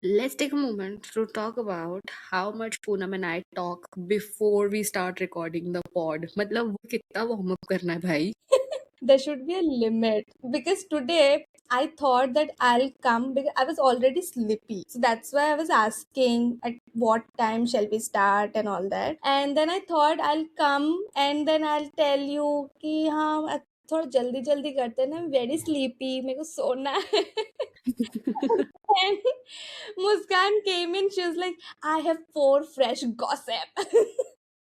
Let's take a moment to talk about how much Poonam and I talk before we start recording the pod. मतलब वो कितना warm up करना है भाई? There should be a limit because today I thought that I'll come because I was already sleepy. So that's why I was asking at what time shall we start and all that. And then I thought I'll come and then I'll tell you कि हाँ थोड़ा जल्दी जल्दी करते हैं ना, very sleepy, मेरे को सोना है. And Muskan came in, she was like, I have 4 fresh gossip.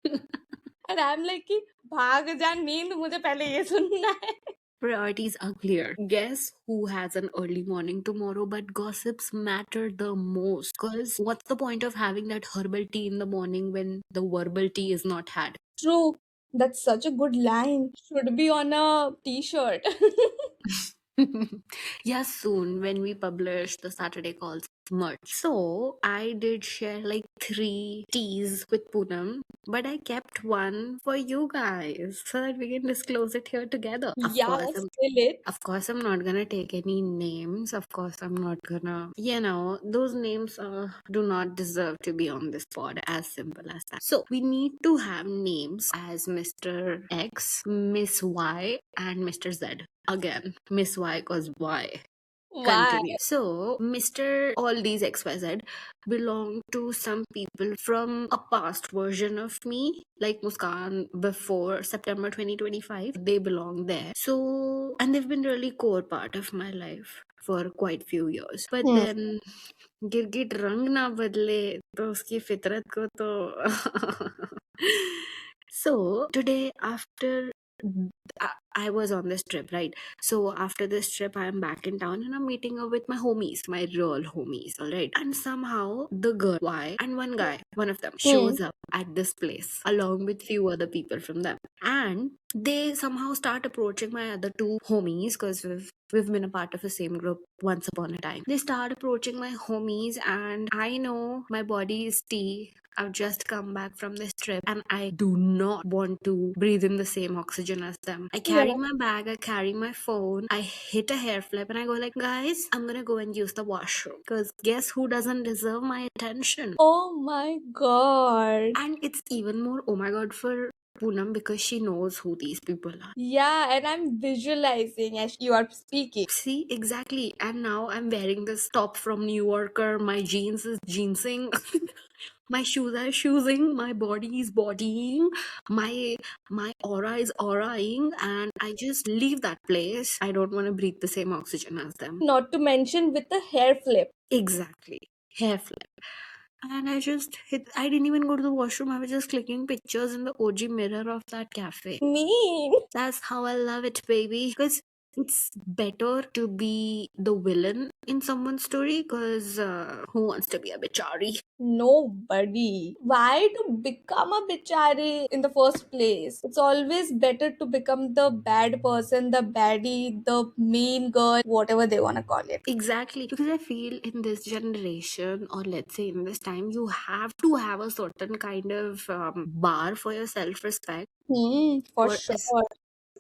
And I'm like कि भाग जा नींद, मुझे पहले ये सुनना है. Priorities are clear. Guess who has an early morning tomorrow, but gossips matter the most. Because what's the point of having that herbal tea in the morning when the verbal tea is not had? True. That's such a good line. Should be on a t-shirt. Yeah, soon when we publish the Saturday calls merch. So I did share like 3 teas with Poonam, but I kept one for you guys so that we can disclose it here together. Yeah, spill it. Of course, I'm not gonna take any names. Of course, I'm not gonna, those names do not deserve to be on this pod, as simple as that. So, we need to have names as Mr. X, Miss Y, and Mr. Z. Again, Miss Y cause Y. Why? Continue. So, Mr. All these XYZ belong to some people from a past version of me, like Muskan before September 2025. They belong there. So, and they've been really core part of my life for quite few years. But then गिरगिट रंग ना बदले तो उसकी फितरत को तो So today after I was on this trip, right? So after this trip, I'm back in town and I'm meeting up with my homies, my real homies, all right? And somehow the girl, Y, and one guy, one of them, shows up at this place along with few other people from them. And they somehow start approaching my other 2 homies because we've been a part of the same group once upon a time. They start approaching my homies, and I know my body is tea. I've just come back from this trip and I do not want to breathe in the same oxygen as them. I carry my bag, I carry my phone, I hit a hair flip and I go like, guys, I'm gonna go and use the washroom. Because guess who doesn't deserve my attention? Oh my god. And it's even more, oh my god, for Poonam because she knows who these people are. Yeah, and I'm visualizing as you are speaking. See, exactly. And now I'm wearing this top from New Yorker. My jeans is jeansing. My shoes are shoesing. My body is bodying. My aura is auraing. And I just leave that place. I don't want to breathe the same oxygen as them. Not to mention with the hair flip. Exactly. Hair flip. And I didn't even go to the washroom. I was just clicking pictures in the OG mirror of that cafe. Mean. That's how I love it, baby. Because it's better to be the villain in someone's story because who wants to be a bichari? Nobody. Why to become a bichari in the first place? It's always better to become the bad person, the baddie, the mean girl, whatever they want to call it. Exactly. Because I feel in this generation, or let's say in this time, you have to have a certain kind of bar for your self respect. For Or sure.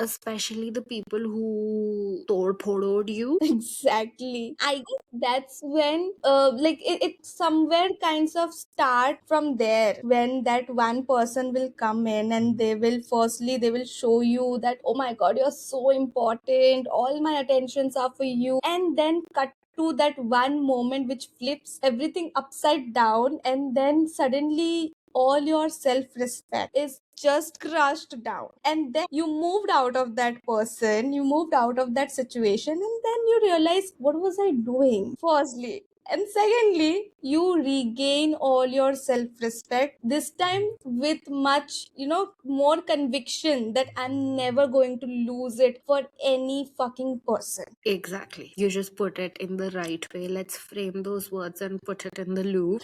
especially the people who torpedoed you. Exactly. I guess that's when like it somewhere kinds of start from there, when that one person will come in and they will show you that, oh my god, you're so important, all my attentions are for you, and then cut to that one moment which flips everything upside down, and then suddenly all your self-respect is just crushed down, and then you moved out of that person, you moved out of that situation, and then you realize, what was I doing? Firstly, and secondly, you regain all your self-respect, this time with much, more conviction that I'm never going to lose it for any fucking person. Exactly. You just put it in the right way. Let's frame those words and put it in the loop.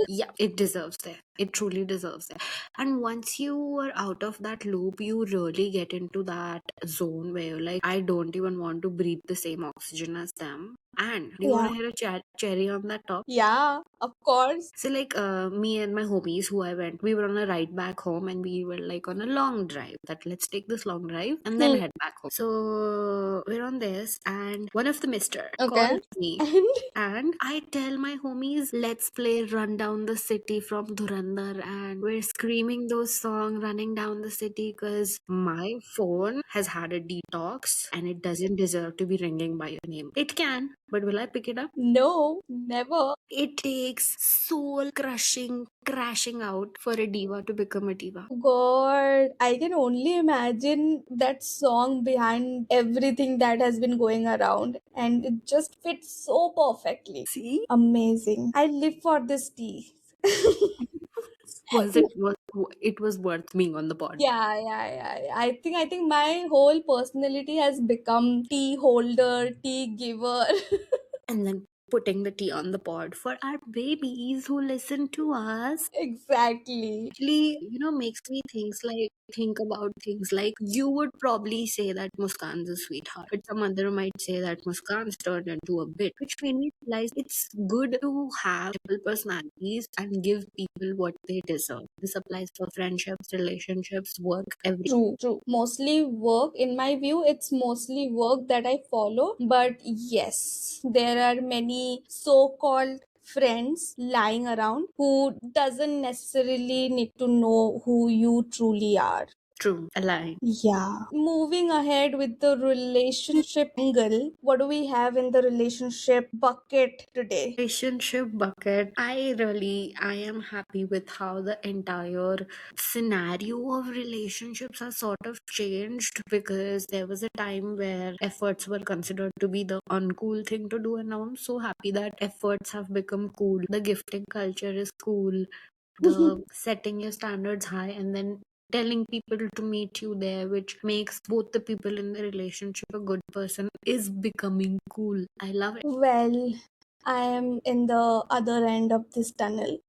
Yeah, it deserves there. It truly deserves there. And once you are out of that loop, you really get into that zone where you're like, I don't even want to breathe the same oxygen as them. And do you want Yeah. to hear a cherry on that top? Yeah, of course. So like me and my homies who I went, we were on a ride back home and we were like on a long drive. That let's take this long drive and then Hmm. head back home. So we're on this and one of the mister Okay. calls me And and I tell my homies, let's play Run Down the City from Dhurandhar. And we're screaming those songs, running down the city because my phone has had a detox and it doesn't deserve to be ringing by your name. It can, but will I pick it up? no, never. It takes soul crushing crashing out for a diva to become a diva. God, I can only imagine that song behind everything that has been going around, and it just fits so perfectly. See? Amazing. I live for this tea. Was it worth being on the pod? Yeah. I think my whole personality has become tea holder, tea giver. And then putting the tea on the pod for our babies who listen to us. Exactly. Actually, makes me think about things like you would probably say that Muskan's a sweetheart, but some other might say that Muskan's turned into a bit, which made me realize it's good to have multiple personalities and give people what they deserve. This applies for friendships, relationships, work, everything. True. Mostly work, in my view, it's mostly work that I follow. But yes, there are many so-called friends lying around who doesn't necessarily need to know who you truly are. True, aligned. Yeah. Moving ahead with the relationship angle, what do we have in the relationship bucket today? Relationship bucket. I am happy with how the entire scenario of relationships has sort of changed, because there was a time where efforts were considered to be the uncool thing to do, and now I'm so happy that efforts have become cool. The gifting culture is cool, the setting your standards high and then telling people to meet you there, which makes both the people in the relationship a good person, is becoming cool. I love it. Well, I am in the other end of this tunnel.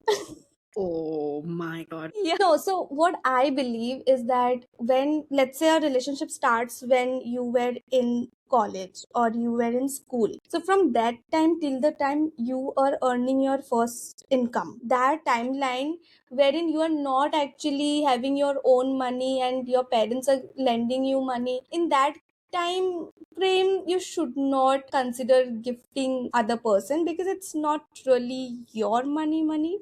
Oh my god. Yeah. No, so what I believe is that when, let's say, a relationship starts when you were in college or you were in school. So from that time till the time you are earning your first income, that timeline wherein you are not actually having your own money and your parents are lending you money, in that time frame you should not consider gifting other person because it's not really your money.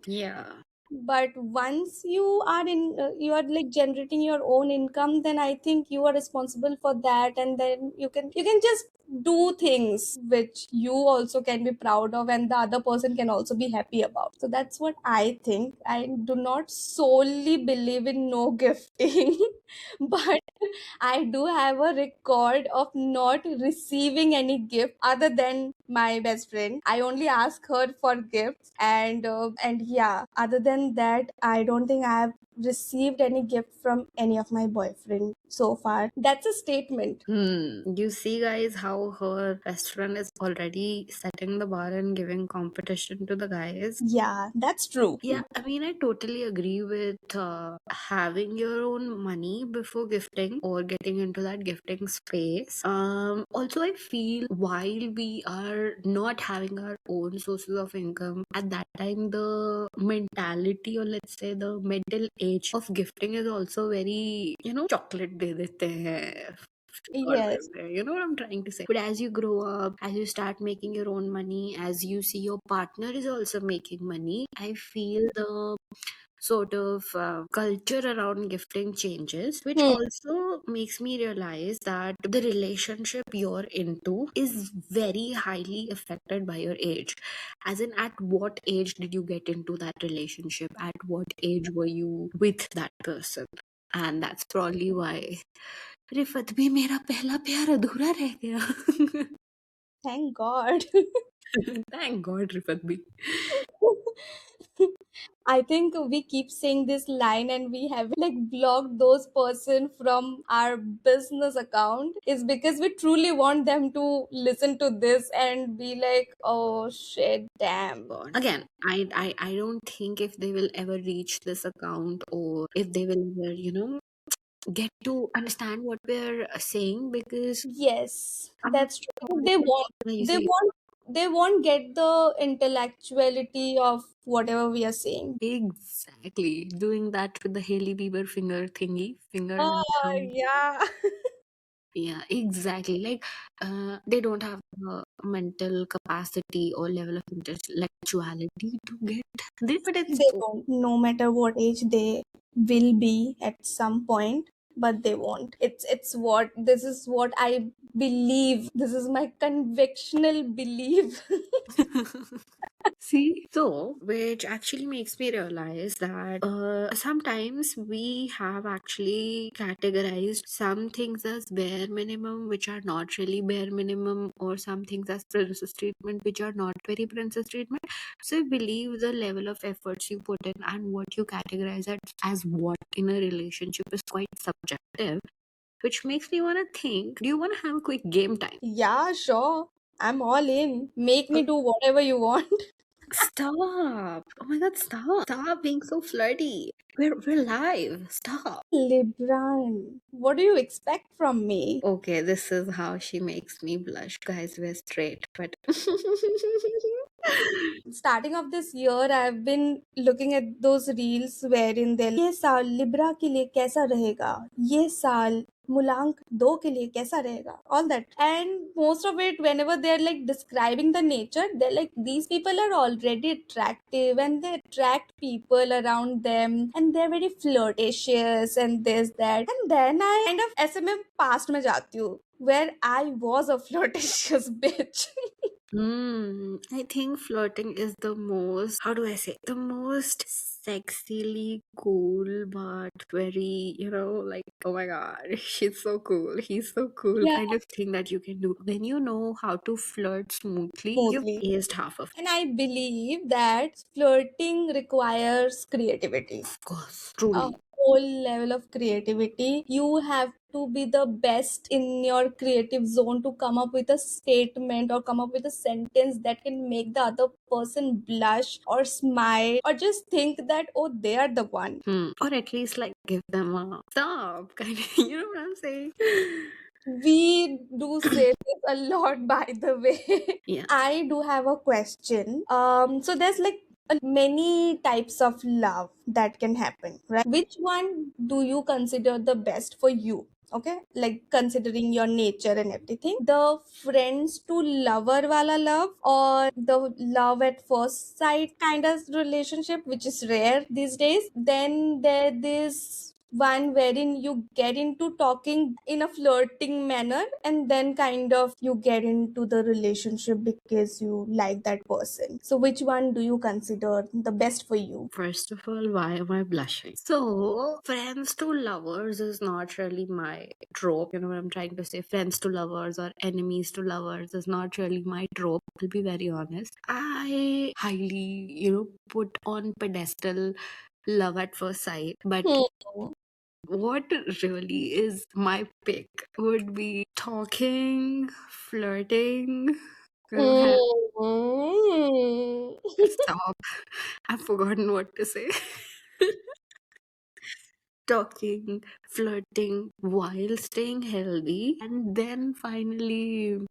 Yeah. But once you are in you are like generating your own income, then I think you are responsible for that, and then you can just do things which you also can be proud of and the other person can also be happy about. So that's what I think. I do not solely believe in no gifting but I do have a record of not receiving any gift other than my best friend. I only ask her for gifts, and yeah, other than that, I don't think I have received any gift from any of my boyfriend so far. That's a statement. You see, guys, how her restaurant is already setting the bar and giving competition to the guys. Yeah, that's true. Yeah, I mean, I totally agree with having your own money before gifting or getting into that gifting space. Also, I feel while we are not having our own sources of income, at that time, the mentality, or let's say the mental age of gifting is also very, chocolate de dete hain. God, Yes. you know what I'm trying to say. But as you grow up, as you start making your own money, as you see your partner is also making money, I feel the sort of culture around gifting changes, which Hmm. also makes me realize that the relationship you're into is very highly affected by your age. As in, at what age did you get into that relationship? At what age were you with that person? And that's probably why Rifat भी मेरा पहला प्यार अधूरा रह गया. Thank God. Thank God, Rifat भी. I think we keep saying this line and we haven't like blocked those person from our business account is because we truly want them to listen to this and be like, oh shit, damn. God. Again, I don't think if they will ever reach this account or if they will ever, get to understand what we're saying, because Yes, uh, that's true. They won't. you They see, won't. They won't get the intellectuality of whatever we are saying. exactly doing that with the Haley Bieber finger thingy, finger and Oh thumb. yeah. Yeah, exactly. Like, they don't have the mental capacity or level of intellectuality to get this, but it's They won't. No matter what age they will be at some point, but they won't. It's what this is what I believe. This is my convictional belief. see, so which actually makes me realize that sometimes we have actually categorized some things as bare minimum, which are not really bare minimum, or some things as princess treatment, which are not very princess treatment. So I believe the level of efforts you put in and what you categorize as what in a relationship is quite subjective, which makes me want to think, do you want to have a quick game time? Yeah, sure. I'm all in. Make me do whatever you want. Stop! Oh my god, stop! Stop being so flirty. We're live. Stop. Libran, what do you expect from me? Okay, this is how she makes me blush. Guys, we're straight, but Starting of this year, I've been looking at those reels wherein they ये साल Libra के लिए कैसा रहेगा, ये साल मुलांक 2 के लिए कैसा रहेगा, all that. And most of it, whenever they're like describing the nature, they're like, these people are already attractive and they attract people around them and they're very flirtatious and this that. And then I kind of ऐसे में past में जाती हूँ where I was a flirtatious bitch. I think flirting is the most, how do I say, the most sexily cool, but very, like, oh my god, she's so cool, he's so cool Yeah. kind of thing that you can do. When you know how to flirt smoothly, you've Smoothly. aced half of it. And I believe that flirting requires creativity, Of course, a truly. whole level of creativity. You have to be the best in your creative zone to come up with a statement or come up with a sentence that can make the other person blush or smile or just think that, oh, they are the one. Or at least like give them a stop kind of, you know what I'm saying? We do say this a lot, by the way. Yeah. I do have a question. So there's like many types of love that can happen, right? Which one do you consider the best for you? Okay, like considering your nature and everything, the friends to lover wala love or the love at first sight kind of relationship, which is rare these days. Then there is one wherein you get into talking in a flirting manner and then kind of you get into the relationship because you like that person. So which one do you consider the best for you? First of all, why am I blushing? So, friends to lovers is not really my trope. You know what I'm trying to say? Friends to lovers or enemies to lovers is not really my trope. I'll be very honest. I highly, put on pedestal love at first sight. But Hmm. what really is my pick would be talking, flirting. Hmm. Stop. I've forgotten what to say. Talking, flirting while staying healthy, and then finally.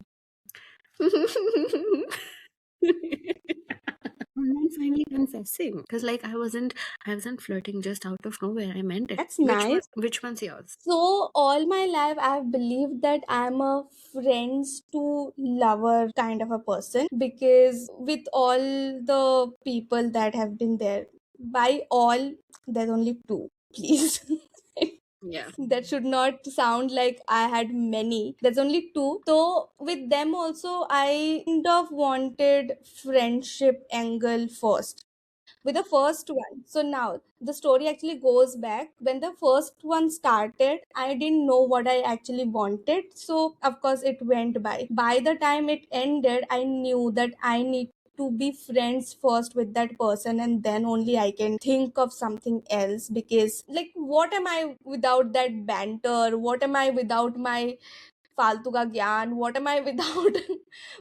And then finally confessing, because like I wasn't flirting just out of nowhere. I meant it. That's Which one? nice. Which one's yours? So all my life I've believed that I'm a friends to lover kind of a person because with all the people that have been there, by all, there's only two, please. Yeah. That should not sound like I had many. There's only two. So with them also I kind of wanted friendship angle first with the first one. So now the story actually goes back. When the first one started, I didn't know what I actually wanted. So of course it went by. By the time it ended, I knew that I need to be friends first with that person and then only I can think of something else because like what am I without that banter, what am I without my फालतू का ज्ञान, what am I without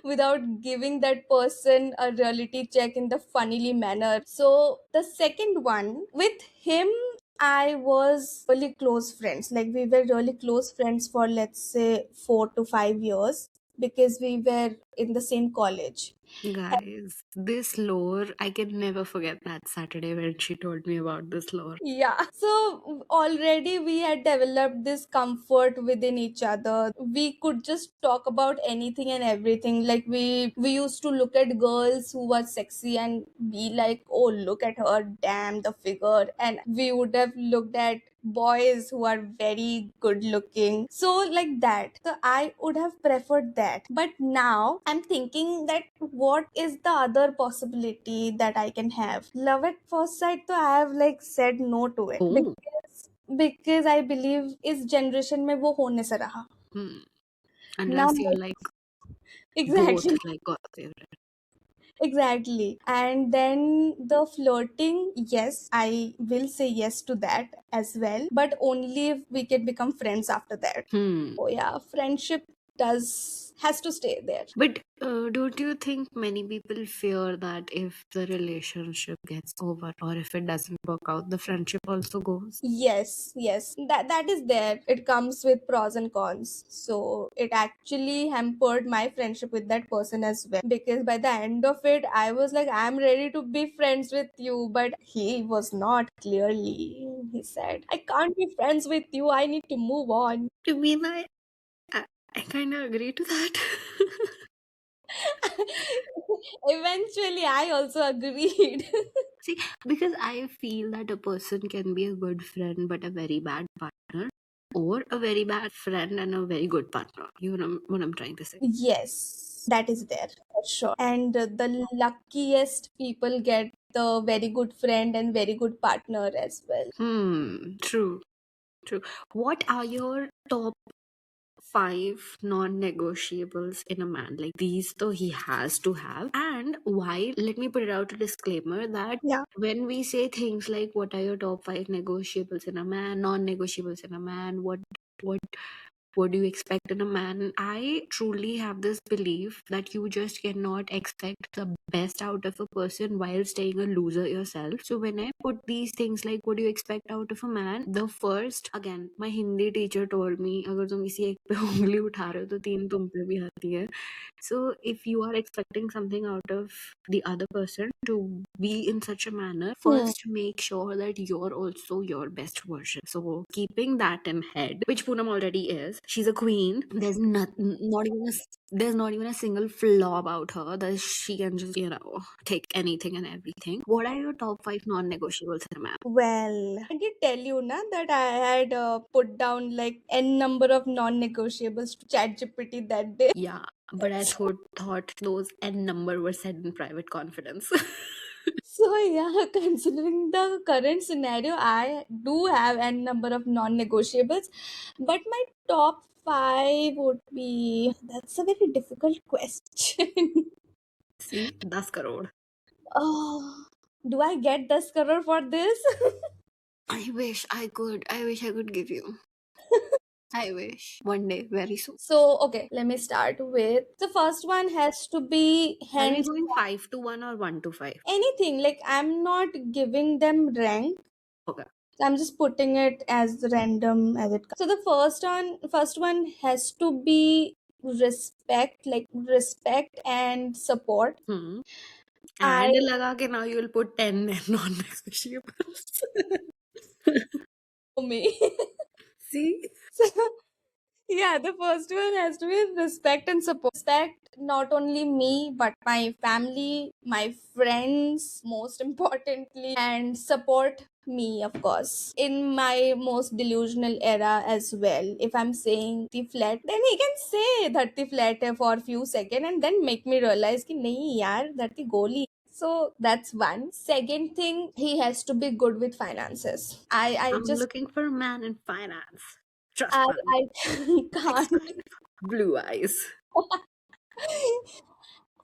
without giving that person a reality check in the funnily manner. So the second one with him, I was really close friends. Like we were really close friends for, let's say, 4 to 5 years, because we were in the same college. Guys, this lore, I can never forget that Saturday when she told me about this lore. Yeah. So already we had developed this comfort within each other. We could just talk about anything and everything. Like we used to look at girls who were sexy and be like, "Oh, look at her, damn the figure." And we would have looked at boys who are very good looking. So like that. So I would have preferred that. But now I'm thinking that what is the other possibility that I can have? Love at first sight, so I have like said no to it, Oh, because I believe इस generation में वो होने से रहा. hmm. Now Unless you're like exactly. both, like God's favorite. Exactly. And then the flirting, yes, I will say yes to that as well, but only if we can become friends after that. Hmm. Oh yeah, friendship does has to stay there. But don't you think many people fear that if the relationship gets over or if it doesn't work out, the friendship also goes? Yes, yes. That is there. It comes with pros and cons. So it actually hampered my friendship with that person as well. Because by the end of it, I was like, I'm ready to be friends with you. But he was not, clearly. He said, I can't be friends with you. I need to move on. To me, I kind of agree to that. Eventually, I also agreed. See, because I feel that a person can be a good friend but a very bad partner, or a very bad friend and a very good partner. You know what I'm trying to say? Yes, that is there for sure. And the luckiest people get the very good friend and very good partner as well. True, true. What are your top five non-negotiables in a man? Like these, though he has to have. And why? Let me put it out a disclaimer that Yeah. when we say things like what are your top five negotiables in a man, non-negotiables in a man, what what do you expect in a man? I truly have this belief that you just cannot expect the best out of a person while staying a loser yourself. So when I put these things like what do you expect out of a man, the first, again, my Hindi teacher told me अगर तुम किसी एक पे उंगली उठा रहे हो तो तीन तुम पे भी आती है. So if you are expecting something out of the other person to be in such a manner, Hmm. first make sure that you're also your best version. So keeping that in head, which Poonam already is, she's a queen. There's not even there's not even a single flaw about her that she can just take anything and everything. What are your top five non-negotiables in a man? Well, I did tell you na that I had put down like n number of non-negotiables to ChatGPT that day. Yeah, but I thought those n number were said in private confidence. So yeah, considering the current scenario, I do have n number of non-negotiables, but my top five would be. That's a very difficult question. See, 10 crore. Oh, do I get the scorer for this? I wish I could. I wish I could give you. I wish. One day, very soon. So, okay, let me start with the first one has to be Are we hands going 5 to 1 or 1 to 5? anything. Like, I'm not giving them rank. Okay. I'm just putting it as random as it comes. So the first one has to be respect, like respect and support. Hmm. I And laga ke now you will put 10 non-negotiables. me. See? So yeah, the first one has to be respect and support. Respect not only me, but my family, my friends, most importantly, and support me, of course, in my most delusional era as well. If I'm saying the flat, then he can say that the flat hai for a few seconds and then make me realize कि नहीं यार that the goalie. So that's one. Second thing, he has to be good with finances. I I'm just looking for a man in finance. Trust I fund. I Fixed can't. life. Blue eyes.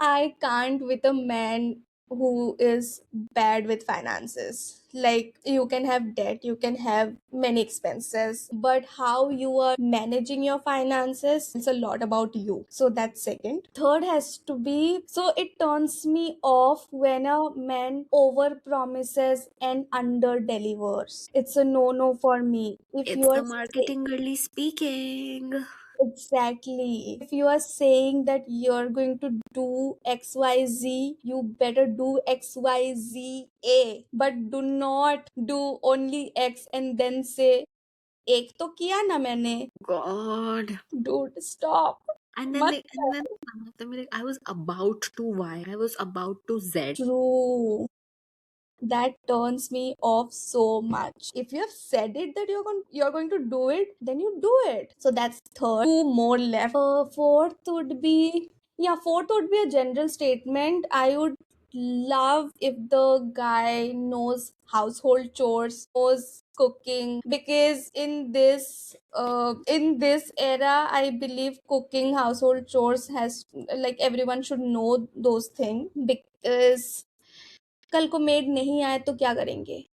I can't with a man who is bad with finances. Like, you can have debt, you can have many expenses, but how you are managing your finances, it's a lot about you. So that's second. Third has to be, so it turns me off when a man over promises and under delivers. It's a no no for me. If It's you are the marketing girly speaking. Exactly. If you are saying that you're going to do XYZ, you better do XYZA. But do not do only X and then say, एक तो किया ना मैंने. God. Dude, stop. And then मत they, and then some of them were like, I was about to Y, I was about to Z. True. That turns me off so much. If you have said it that you're going to do it, then you do it. So that's third. Two more left. Fourth would be a general statement. I would love if the guy knows household chores, knows cooking, because in this era, I believe cooking, household chores has, like, everyone should know those things, because कल को made नहीं आए तो क्या करेंगे.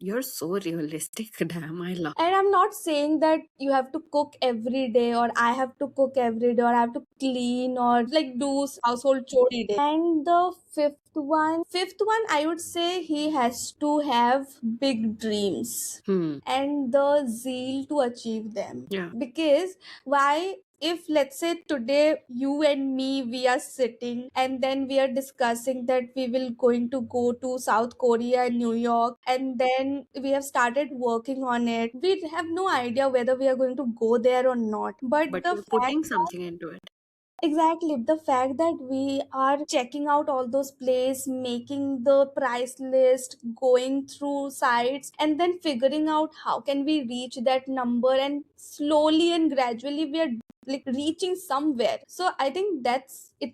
You're so realistic. Damn, I love. And I'm not saying that you have to cook every day, or I have to cook every day, or I have to clean, or like do household chores every day. And the fifth one, I would say he has to have big dreams and the zeal to achieve them. Yeah. Because why? If, let's say, today you and me, we are sitting and then we are discussing that we will going to go to South Korea and New York, and then we have started working on it, we have no idea whether we are going to go there or not. But But the you're fact putting something into it. Exactly. The fact that we are checking out all those plays, making the price list, going through sites, and then figuring out how can we reach that number, and slowly and gradually we are like reaching somewhere. So I think that in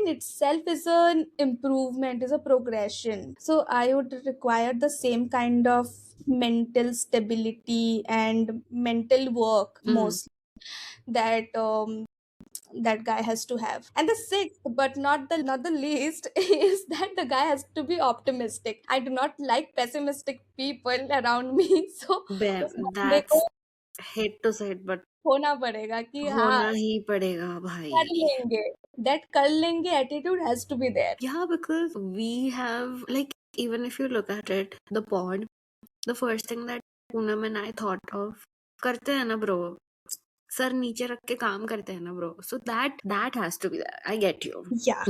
itself is an improvement, is a progression. So I would require the same kind of mental stability and mental work mostly that guy has to have. And the sixth, but not the least, is that the guy has to be optimistic. I do not like pessimistic people around me. So मेरे That's को hate to say it, but होना पड़ेगा कि हाँ होना ही पड़ेगा कर भाई. लेंगे. That कर लेंगे attitude has to be there. Yeah, because we have, like, even if you look at it, the pod, the first thing that Poonam and I thought of, करते हैं ना bro, सर नीचे रख के काम करते हैं ना bro. So that has to be there. I get you. Yeah.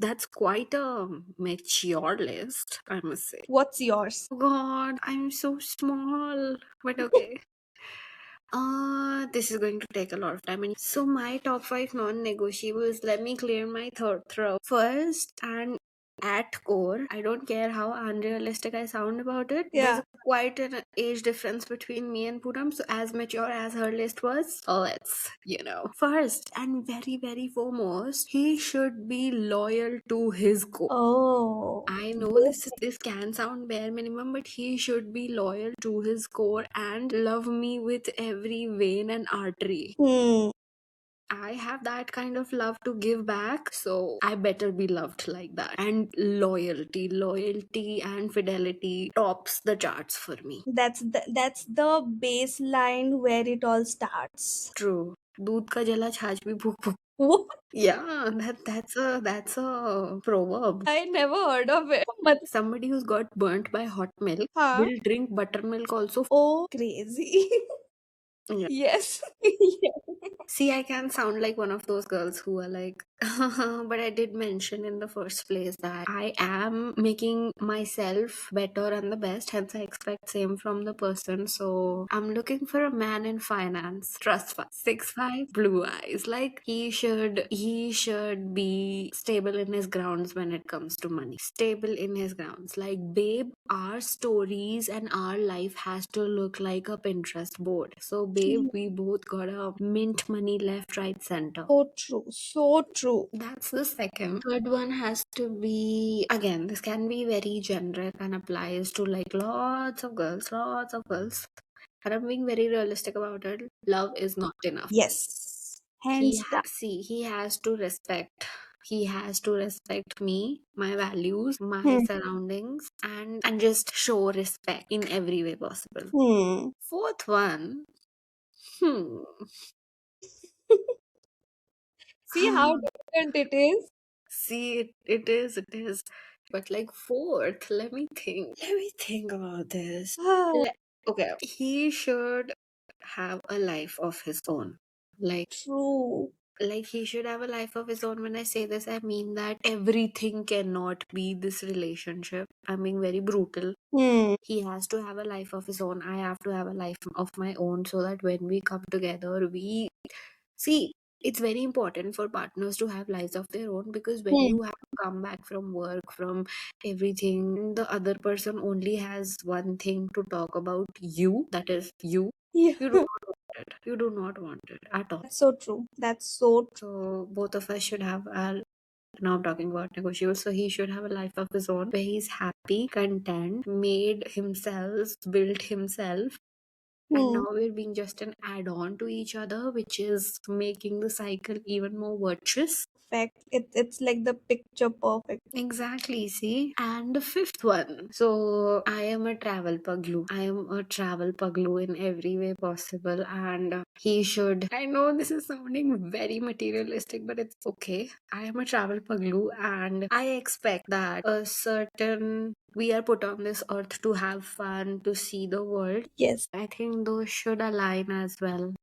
That's quite a mature list, I must say. What's yours? Oh God, I'm so small. But okay. This is going to take a lot of time. And so my top 5 non-negotiables, let me clear my throat. First, and at core, I don't care how unrealistic I sound about it. Yeah. There's quite an age difference between me and Puram. So as mature as her list was, let's, first and very, very foremost, he should be loyal to his core. Oh. I know this can sound bare minimum, but he should be loyal to his core and love me with every vein and artery. I have that kind of love to give back, so I better be loved like that. And loyalty and fidelity tops the charts for me. That's the baseline where it all starts. True. दूध का जला छाछ भी भूख भूख. What? Yeah, that's a proverb. I never heard of it. Somebody who's got burnt by hot milk Huh? will drink buttermilk also. Oh, crazy. Yeah. Yes. See, I can sound like one of those girls who are like, but I did mention in the first place that I am making myself better and the best, hence I expect same from the person. So I'm looking for a man in finance, trust fund, 6'5", blue eyes. Like he should be stable in his grounds when it comes to money. Stable in his grounds. Like, babe, our stories and our life has to look like a Pinterest board. So babe, we both got a mint money left, right, center. So true. So true. That's the second. Third one has to be, again, this can be very generic and applies to like lots of girls. And I'm being very realistic about it. Love is not enough. Yes. Hands down. He has to respect. He has to respect me, my values, my Hmm. surroundings, and just show respect in every way possible. Hmm. Fourth one, hmm. See how different it is? See, it is. But like fourth, let me think. Let me think about this. Ah, Okay, he should have a life of his own. true. Like he should have a life of his own. When I say this, I mean that everything cannot be this relationship. I'm being very brutal. Hmm. He has to have a life of his own. I have to have a life of my own, so that when we come together, we see, it's very important for partners to have lives of their own, because when Hmm. you have to come back from work, from everything, the other person only has one thing to talk about, you, that is you. Yeah. You do not want it. You do not want it at all. That's so true. That's so true. So both of us should have our, now I'm talking about negotiable. So he should have a life of his own where he's happy, content, made himself, built himself. And Hmm. now we're being just an add on to each other, which is making the cycle even more virtuous. Perfect. It's like the picture perfect. Exactly, see? And the fifth one. So, I am a travel puglu. I am a travel puglu in every way possible. And he should. I know this is sounding very materialistic, but it's okay. I am a travel puglu, and I expect that a certain. We are put on this earth to have fun, to see the world. Yes. I think those should align as well.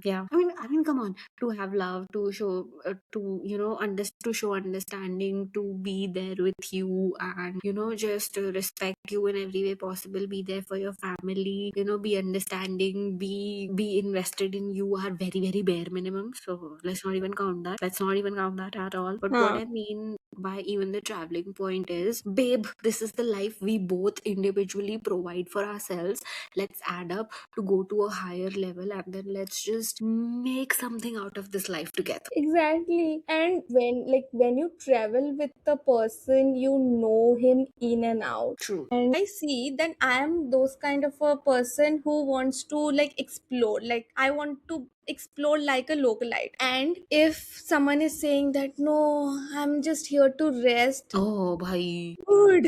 Yeah, I mean, come on, to have love, to show, to show understanding, to be there with you, and just to respect you in every way possible, be there for your family, be understanding, be invested in you, are very very bare minimum. So let's not even count that. Let's not even count that at all. But what Huh. I mean by even the traveling point is, babe, this is the life we both individually provide for ourselves. Let's add up to go to a higher level, and then let's just make something out of this life together. Exactly. And when you travel with the person, you know him in and out. True. And I see that I am those kind of a person who wants to like explore. Like I want to explore like a localite. And if someone is saying that no, I'm just here to rest, ओ भाई, good.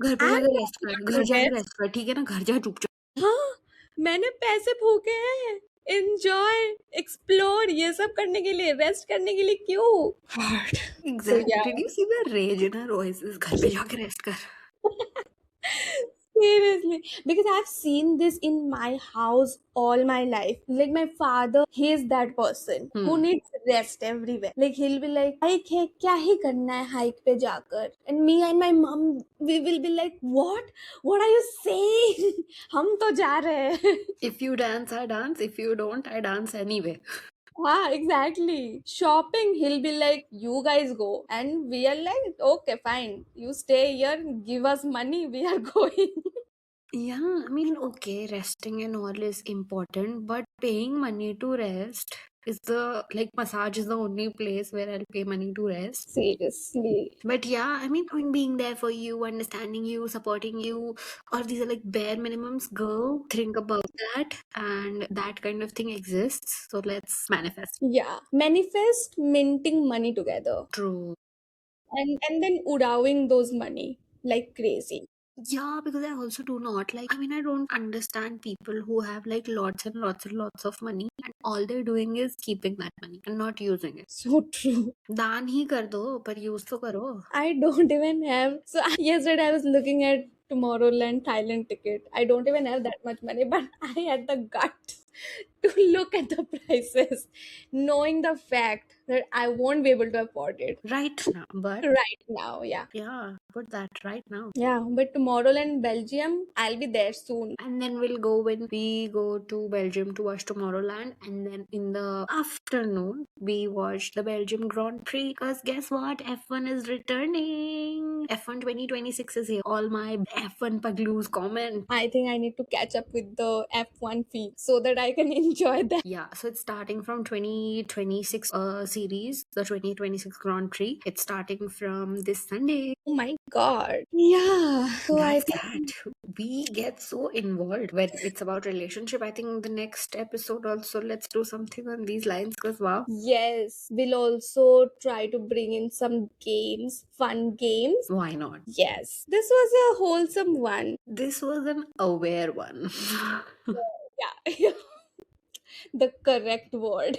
घर पे I'm जाके not rest here कर, to घर जाके rest. Rest कर, ठीक है ना, घर जा चुपचाप. हाँ, मैंने पैसे फूके हैं एंजॉय एक्सप्लोर ये सब करने के लिए, रेस्ट करने के लिए क्यों? So exactly, did you see the rage in her voice? घर पे जाके रेस्ट कर. yeah. Seriously, because I've seen this in my house all my life. Like my father, he is that person who needs rest everywhere. Like he'll be like, hike hai, kya hi karna hai hike pe jaakar? And me and my mom, we will be like, what? What are you saying? हम तो जा रहे हैं. If you dance, I dance. If you don't, I dance anyway. Ah, exactly. Shopping, he'll be like, you guys go. And we are like, okay, fine. You stay here, give us money, we are going. Yeah, I mean, okay, resting and all is important, but paying money to rest is massage is the only place where I'll pay money to rest. Seriously. But yeah, I mean, being there for you, understanding you, supporting you, or these are like bare minimums, girl. Think about that, and that kind of thing exists. So let's manifest. Yeah. Manifest minting money together. True. And then udawing those money like crazy. Yeah, because I also do not like, I mean, I don't understand people who have like lots and lots and lots of money, and all they're doing is keeping that money and not using it. So true. दान ही कर दो, पर use तो करो. I don't even have. So yesterday I was looking at Tomorrowland Thailand ticket. I don't even have that much money, but I had the guts to look at the prices, knowing the fact that I won't be able to afford it Right now, but right now. Yeah. yeah, put that right now. Yeah, but Tomorrowland Belgium, I'll be there soon. And then we'll go when we go to Belgium to watch Tomorrowland. And then in the afternoon, we watch the Belgium Grand Prix. Because guess what? F1 is returning. F1 2026 is here. All my F1 Pagloos comment. I think I need to catch up with the F1 feed so that I can enjoy that. Yeah, so it's starting from 2026 series, the 2026 Grand Prix. It's starting from this Sunday. Oh my god. Yeah. So I That's think that. we get so involved when it's about relationship. I think the next episode also let's do something on these lines because wow. Yes, we'll also try to bring in some games, fun games. Why not? Yes, this was a wholesome one. This was an aware one. Yeah, the correct word.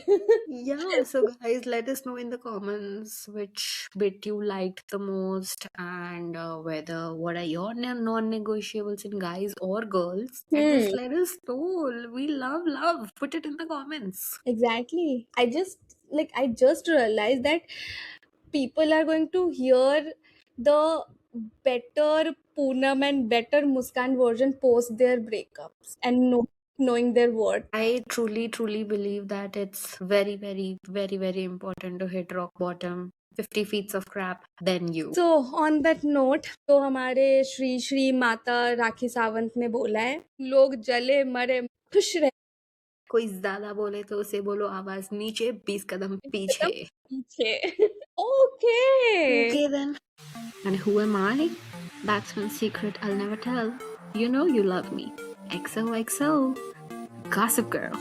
Yeah, so guys, let us know in the comments which bit you liked the most and whether what are your non-negotiables in guys or girls. And just let us know. We love. Put it in the comments. Exactly. I just realized that people are going to hear the better Poonam and better Muskan version post their breakups and knowing their worth. I truly believe that it's very important to hit rock bottom. 50 feet of crap, then you. So on that note, तो हमारे श्री श्री माता राखी सावंत ने बोला है, लोग जले मरे खुश रहे कोई ज्यादा बोले तो उसे बोलो आवाज नीचे 20 कदम पीछे. पीछे. Okay. Then. And who am I? That's one secret I'll never tell. You know you love me. XOXO. Gossip Girl.